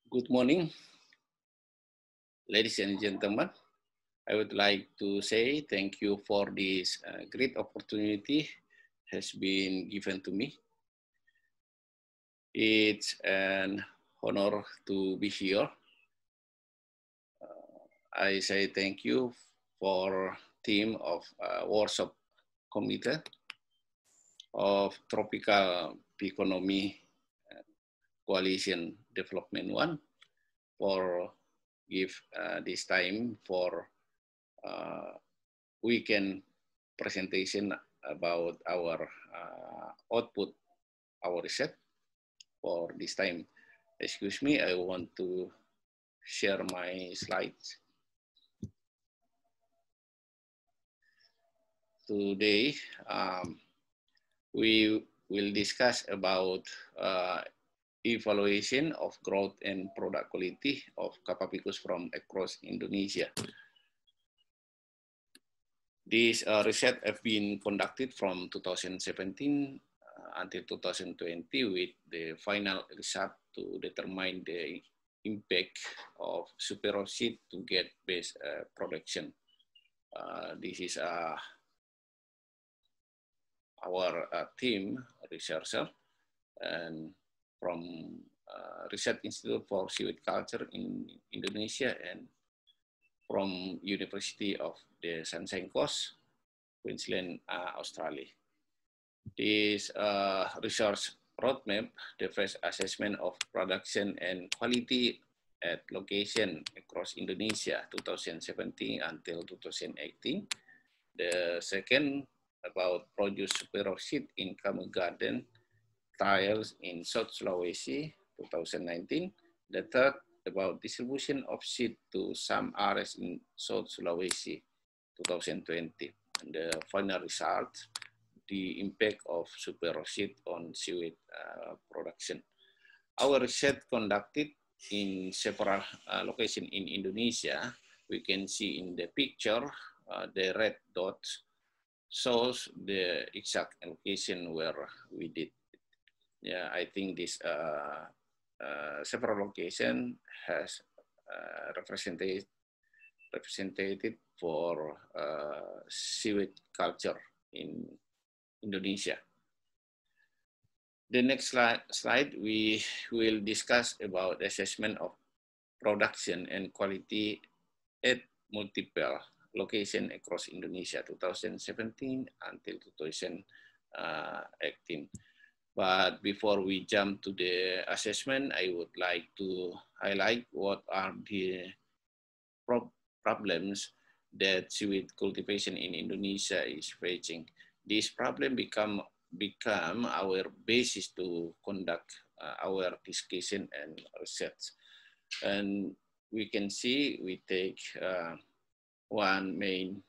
Good morning, ladies and gentlemen. I would like to say thank you for this great opportunity has been given to me. It's an honor to be here. I say thank you for team of Warsaw Committee of Tropical Economy Coalition Development One for give this time for weekend presentation about our output, our research for this time. Excuse me, I want to share my slides. Today, we will discuss about evaluation of growth and product quality of Capapicus from across Indonesia. This research have been conducted from 2017 until 2020 with the final result to determine the impact of superior seed to get based production. This is our team researcher and from Research Institute for Seaweed Culture in Indonesia and from University of the Sunshine Coast, Queensland, Australia. This research roadmap, the first assessment of production and quality at location across Indonesia, 2017 until 2018. The second about produce superior seed in Kamu Garden trials in South Sulawesi, 2019. The third about distribution of seed to some areas in South Sulawesi, 2020. And the final result, the impact of superior seed on seaweed production. Our research conducted in several locations in Indonesia. We can see in the picture, the red dots shows the exact location where we did. Yeah, I think this several location has represented for seaweed culture in Indonesia. The next slide, we will discuss about assessment of production and quality at multiple locations across Indonesia, 2017 until 2018. But before we jump to the assessment, I would like to highlight what are the problems that seaweed cultivation in Indonesia is facing. This problem become our basis to conduct our discussion and research. And we can see we take one main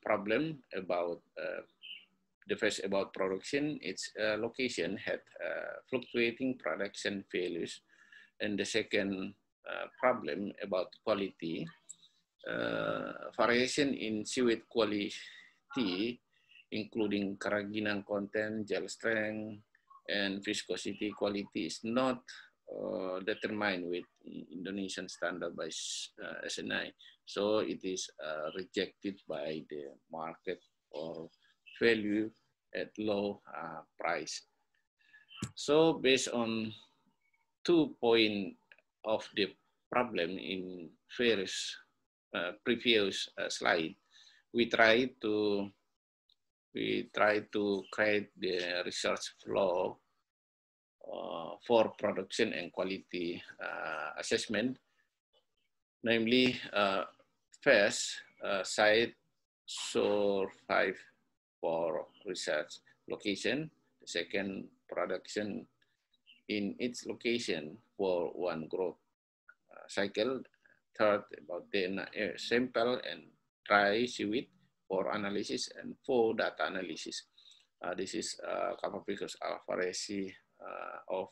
problem about the first about production. Its location had fluctuating production values, and the second problem about quality, variation in seaweed quality, including keraginan content, gel strength, and viscosity quality is not determined with Indonesian standard by SNI. So it is rejected by the market or value at low price. So based on 2 points of the problem in various previous slide, we try to create the research flow for production and quality assessment. Namely, first, site survive for research location. The second, production in its location for one growth cycle. Third, about the sample and dry seaweed for analysis, and for data analysis. This is Capapicus alvarezi of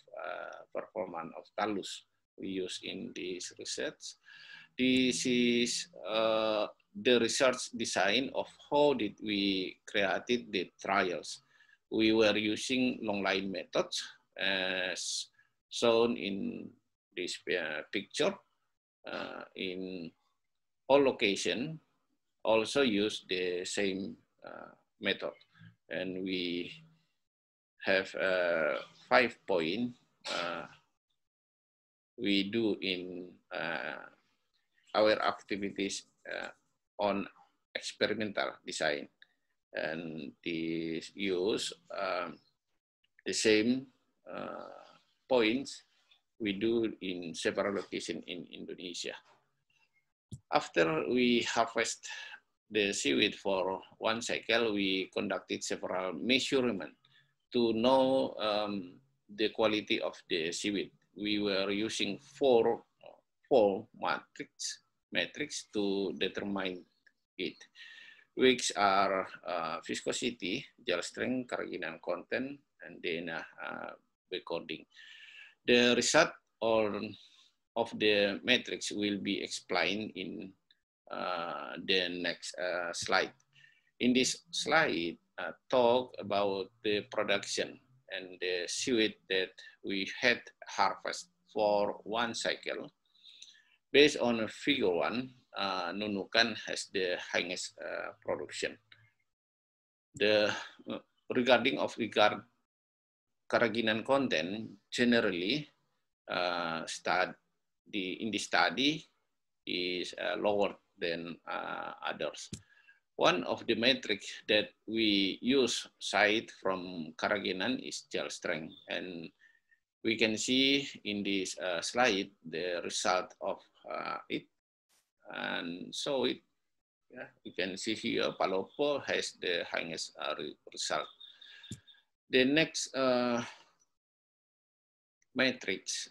performance of Talus we use in this research. This is the research design of how did we created the trials. We were using long line methods as shown in this picture in all location also use the same method, and we have 5 points we do in our activities on experimental design, and these use the same points we do in several locations in Indonesia. After we harvest the seaweed for 1 cycle, we conducted several measurements to know the quality of the seaweed. We were using four metrics to determine it, which are viscosity, gel strength, keraginan content, and then recording. The result of the metrics will be explained in the next slide. In this slide, talk about the production and the seaweed that we had harvest for 1 cycle. Based on figure 1, Nunukan has the highest production. Regarding keraginan content, generally in the study is lower than others. One of the metrics that we use aside from keraginan is gel strength, and we can see in this slide the result of it. And so you can see here Palopo has the highest result. The next matrix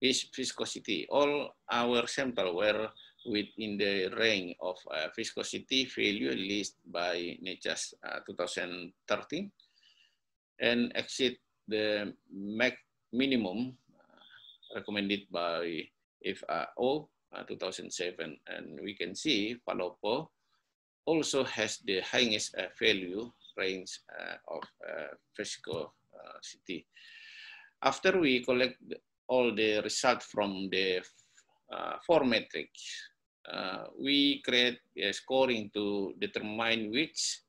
is viscosity. All our samples were within the range of viscosity value released by NEJAS 2013 and exceed the minimum recommended by FAO 2007. And we can see Palopo also has the highest value range of viscosity. After we collect all the results from the 4 metrics, we create a scoring to determine which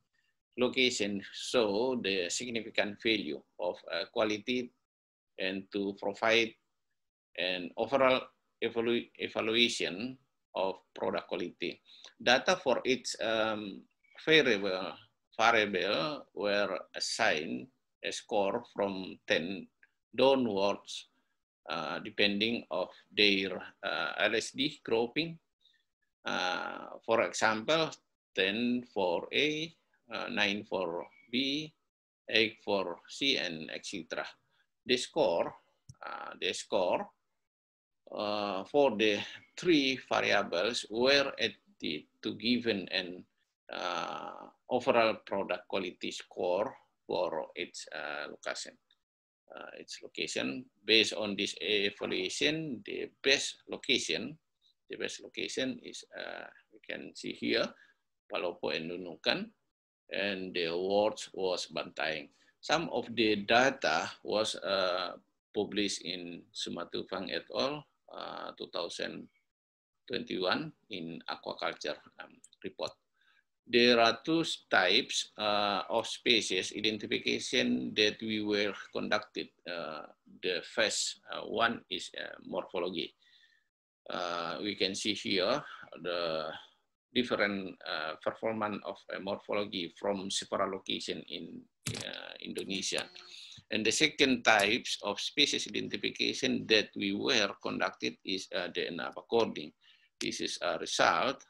location show the significant value of quality and to provide an overall evaluation of product quality. Data for each variable were assigned a score from 10 downwards depending of their LSD grouping. For example, 10 for A, 9 for B, 8 for C, and etc. The score for the 3 variables were added to given an overall product quality score for its location. Based on this evaluation, the best location is we can see here Palopo and Nunukan, and the awards was Bantaeng. Some of the data was published in Simatupang et al. 2021 in aquaculture report. There are 2 types of species identification that we were conducted. The first one is morphology. We can see here the different performance of morphology from several locations in Indonesia. And the second types of species identification that we were conducted is DNA coding. This is a result.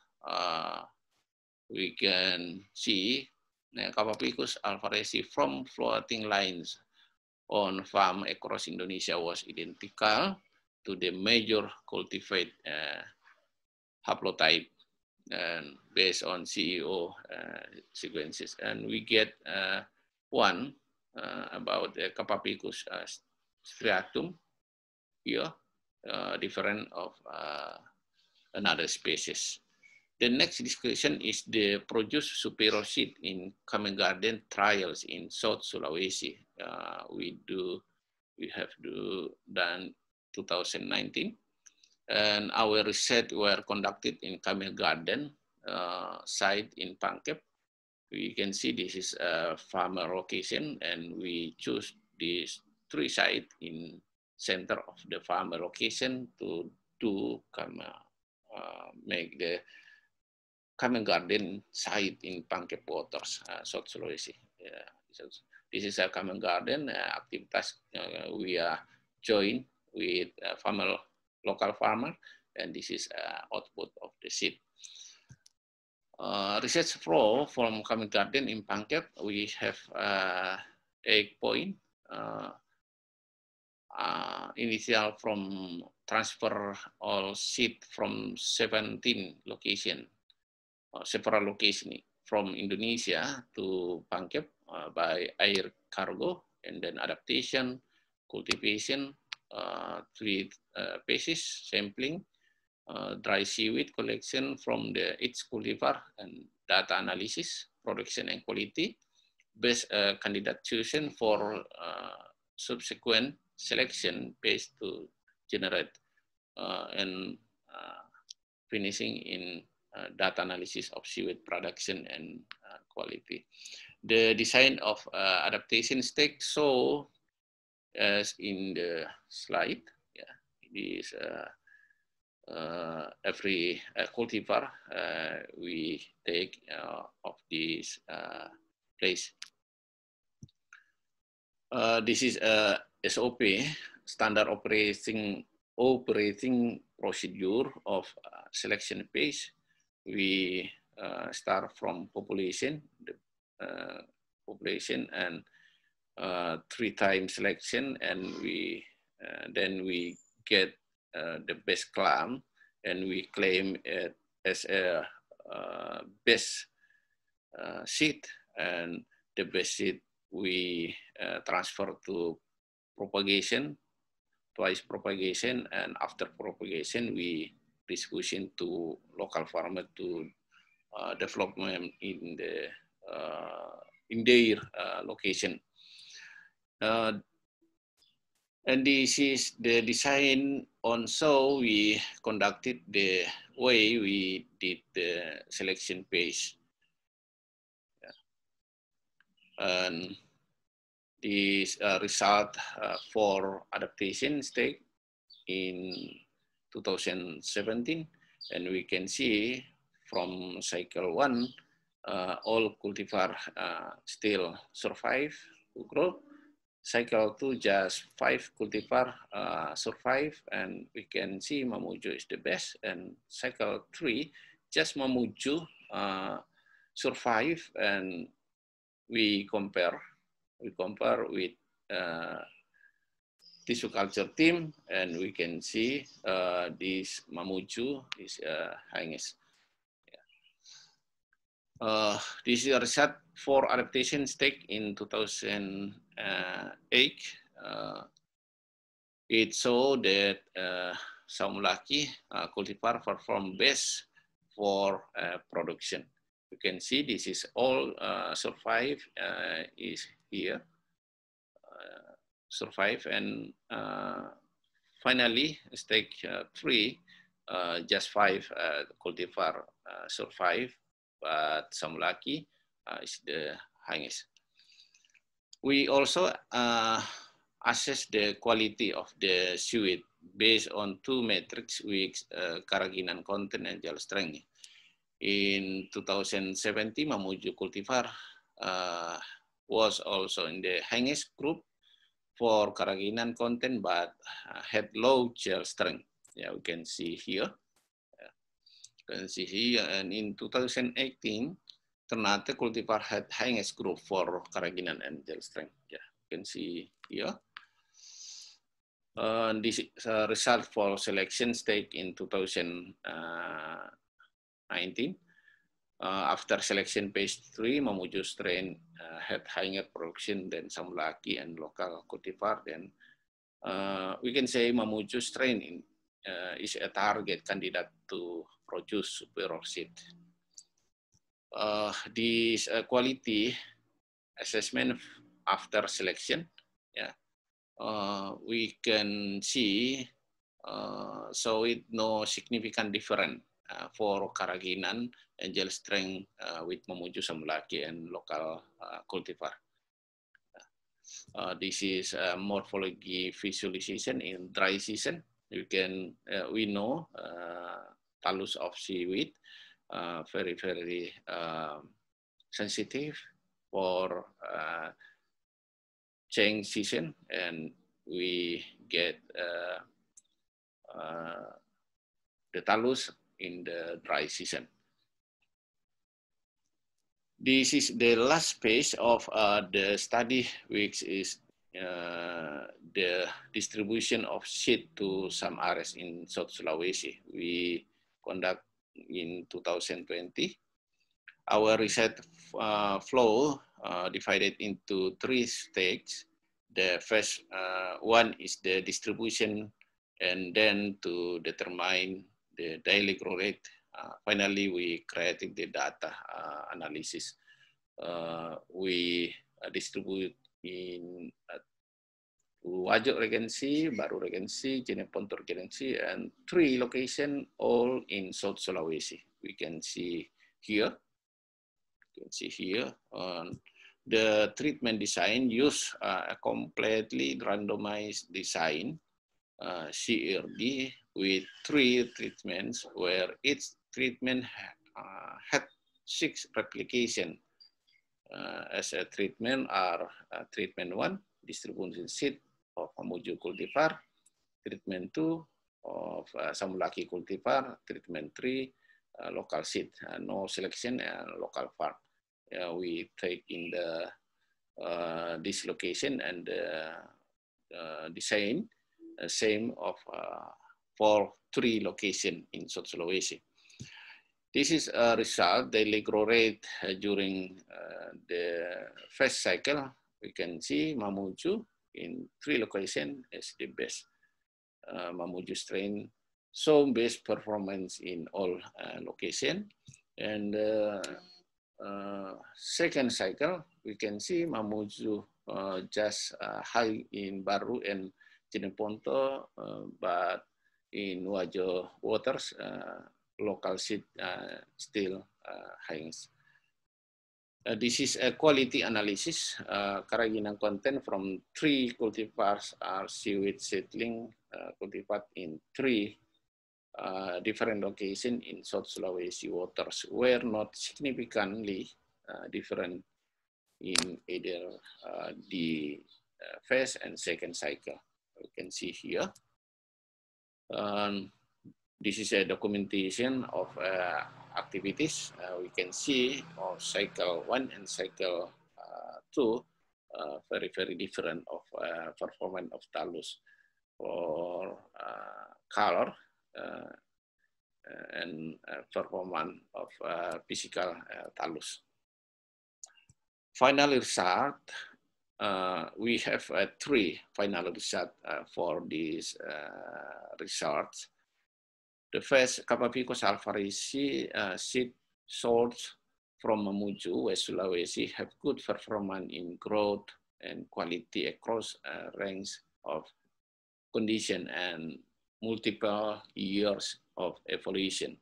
We can see Capapicus alvarezi from floating lines on farm across Indonesia was identical to the major cultivated haplotype and based on CEO sequences. And we get one about the Capapicus striatum here, different of another species. The next discussion is the produce superior seed in common garden trials in South Sulawesi. We do we have done 2019. And our research were conducted in Camel Garden site in Pangkep. We can see this is a farmer location, and we choose these 3 sites in center of the farmer location to make the Camel Garden site in Pangkep Waters, South Sulawesi. Yeah. This is a Camel Garden activities we are joined with local farmer, and this is output of the seed. Research flow from Camel Garden in Pangkep, we have 8 points. Initial from transfer all seed from 17 locations, several locations from Indonesia to Pangkep by air cargo, and then adaptation, cultivation, 3 phases, sampling, dry seaweed collection from each cultivar, and data analysis, production and quality, best candidate chosen for subsequent selection based to generate and finishing in data analysis of seaweed production and quality. The design of adaptation stake show as in the slide. Yeah, it is every cultivar we take of this place. This is a SOP, standard operating procedure of selection phase. We start from population, and 3 times selection, and then we get the best clam, and we claim it as a best seed, and the best seed we transfer to propagation, twice propagation, and after propagation we distribution to local farmer to development in their location. And this is the design on so we conducted the way we did the selection phase. And this result for adaptation stake in 2017, and we can see from cycle 1, all cultivar still survive to grow. Cycle 2, just 5 cultivar survive, and we can see Mamuju is the best. And cycle 3, just Mamuju survive, and we compare with tissue culture team, and we can see this Mamuju is highest. This is a result for adaptation stake in 2008. It showed that Saumulaki cultivar perform best for production. You can see this is all survive is here, survive, and finally stake 3, just 5 cultivar survive, but Saumulaki is the highest. We also assess the quality of the seaweed based on 2 metrics with carrageenan content and gel strength. In 2017, Mamuju cultivar was also in the highest group for carrageenan content, but had low gel strength. Yeah, we can see here. And in 2018, Ternate cultivar had highest group for carrageenan and gel strength. Yeah, you can see here. This is a result for selection stake in 2019. After selection phase 3, Mamuju strain had higher production than Saumulaki and local cultivar. Then we can say Mamuju strain is a target candidate to produce superior seed. This quality assessment after selection, yeah, we can see so it no significant difference for Karaginan and gel strength with Mamuju Samulaki and local cultivar. This is morphology visualization in dry season. You can we know talus of seaweed very sensitive for change season, and we get the talus in the dry season. This is the last page of the study, which is the distribution of seed to some areas in South Sulawesi. We conduct in 2020. Our research flow divided into 3 stages. The first one is the distribution, and then to determine the daily growth rate. Finally, we created the data analysis. We distribute in Wajo Regency, Baru Regency, Jenepontor Regency, and 3 locations all in South Sulawesi. We can see here. You can see here on the treatment design use a completely randomized design, CRD, with 3 treatments where each treatment had 6 replication. As a treatment are treatment 1, distribution seed of Mamuju cultivar, treatment 2 of Samulaki cultivar, treatment 3 local seed, no selection and local farm. We take in the this location and design same of for 3 locations in South Sulawesi. This is a result, daily growth rate during the first cycle. We can see Mamuju in 3 locations is the best Mamuju strain, so best performance in all locations. And second cycle, we can see Mamuju just high in Baru and Jeneponto, but in Wajo waters, local seed still high. This is a quality analysis. Karaginan content from 3 cultivars are seaweed seedling cultivated in 3 different locations in South Sulawesi waters were not significantly different in either the first and second cycle. You can see here. This is a documentation of activities. We can see of cycle 1 and cycle 2 very different of performance of talus for color and performance of physical talus. Final result, we have 3 final results for these results. The first, Capapicus alvarezi seed sourced from Mamuju, West Sulawesi, have good performance in growth and quality across a range of conditions and multiple years of evaluation.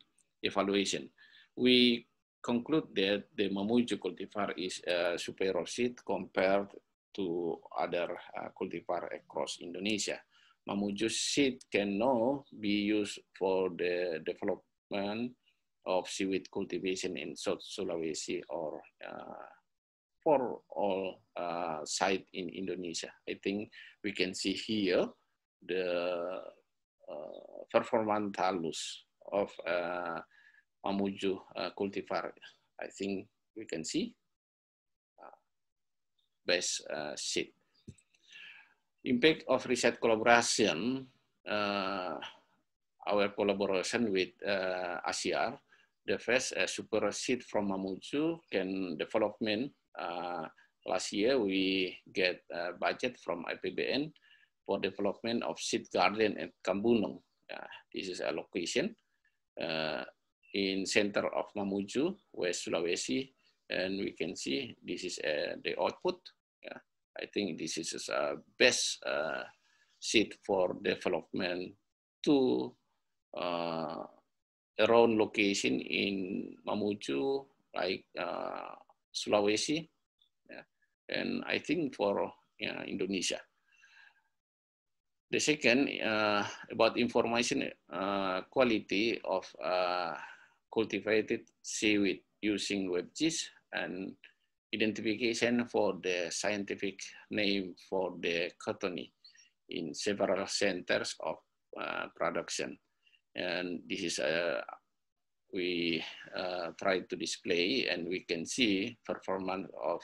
We conclude that the Mamuju cultivar is a superior seed compared to other cultivar across Indonesia. Mamuju seed can now be used for the development of seaweed cultivation in South Sulawesi or for all sites in Indonesia. I think we can see here the performance talus of Mamuju cultivar. I think we can see best seed. Impact of research collaboration, our collaboration with ASEAR, the first super seed from Mamuju can development. Last year we get a budget from IPBN for development of seed garden at Kambunong. This is a location in center of Mamuju, West Sulawesi, and we can see this is the output. I think this is a best seat for development to around location in Mamuju, like Sulawesi, yeah. And I think for Indonesia. The second, about information quality of cultivated seaweed using WebGIS and identification for the scientific name for the cottony in several centers of production. And this is we try to display, and we can see performance of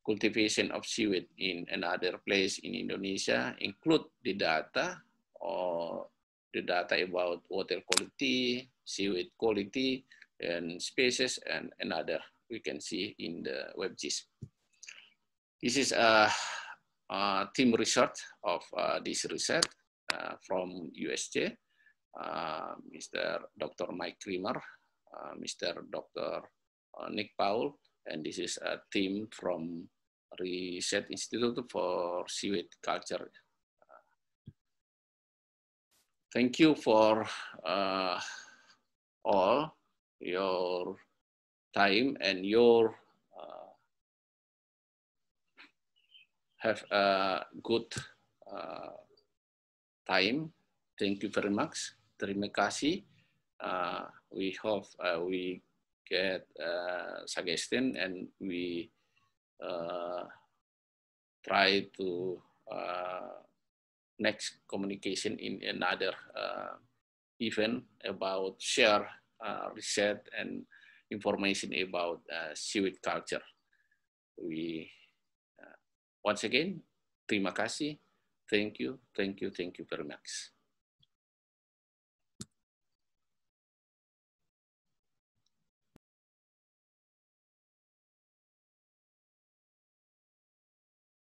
cultivation of seaweed in another place in Indonesia, include the data or the data about water quality, seaweed quality, and species, and another we can see in the WebGIS. This is a team research of this research from USJ, Mr. Dr. Mike Creamer, Mr. Dr. Nick Powell, and this is a team from Research Institute for Seaweed Culture. Thank you for all your time and your have a good time. Thank you very much. Terima kasih. We hope we get suggestion, and we try to next communication in another event about share research and information about seaweed culture. We once again, terima kasih. Thank you very much.